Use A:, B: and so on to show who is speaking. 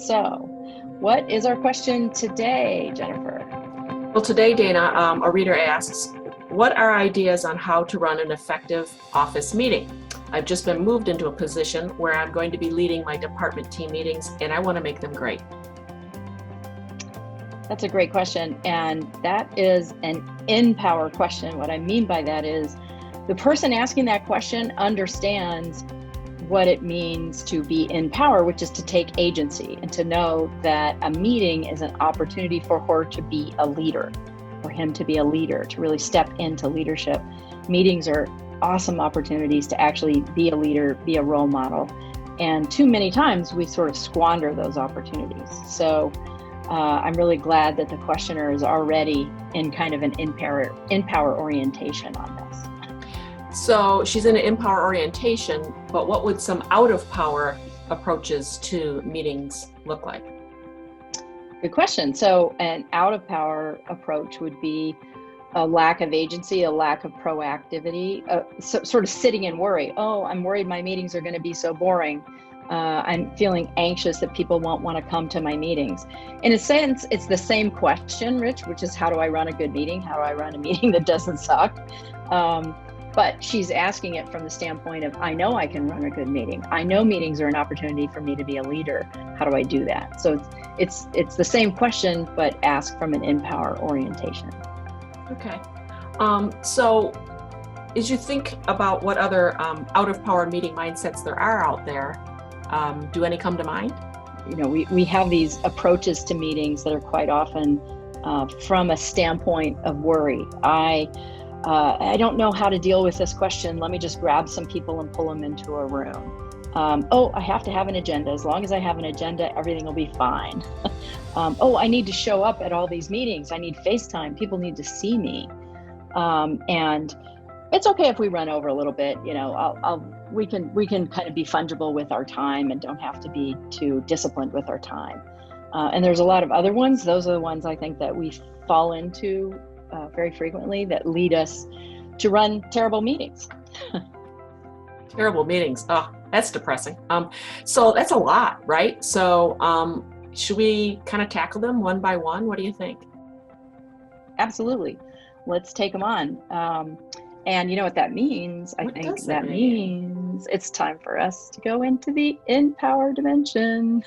A: So, what is our question today, Jennifer?
B: Well, today, Dana, a reader asks, what are ideas on how to run an effective office meeting? I've just been moved into a position where I'm going to be leading my department team meetings, and I want to make them great.
A: That's a great question, and that is an InPower question. What I mean by that is the person asking that question understands what it means to be in power, which is to take agency and to know that a meeting is an opportunity for her to be a leader, for him to be a leader, to really step into leadership. Meetings are awesome opportunities to actually be a leader, be a role model. And too many times we sort of squander those opportunities. So I'm really glad that the questioner is already in kind of an InPower orientation on this.
B: So she's in an InPower orientation, but what would some out of power approaches to meetings look like?
A: Good question. So an out of power approach would be a lack of agency, a lack of proactivity, sort of sitting in worry. Oh, I'm worried my meetings are going to be so boring. I'm feeling anxious that people won't want to come to my meetings. In a sense, it's the same question, Rich, which is how do I run a good meeting? How do I run a meeting that doesn't suck? But she's asking it from the standpoint of, I know I can run a good meeting. I know meetings are an opportunity for me to be a leader. How do I do that? So it's the same question, but asked from an InPower orientation.
B: Okay. So as you think about what other out of power meeting mindsets there are out there, do any come to mind?
A: You know, we have these approaches to meetings that are quite often from a standpoint of worry. I don't know how to deal with this question. Let me just grab some people and pull them into a room. I have to have an agenda. As long as I have an agenda, everything will be fine. I need to show up at all these meetings. I need FaceTime. People need to see me. And it's okay if we run over a little bit. You know, we can kind of be fungible with our time and don't have to be too disciplined with our time. And there's a lot of other ones. Those are the ones I think that we fall into very frequently that lead us to run terrible meetings.
B: Terrible meetings. Oh, that's depressing. So that's a lot, right? So should we kind of tackle them one by one? What do you think?
A: Absolutely. Let's take them on. And you know what that means? I think that means it's time for us to go into the InPower dimension.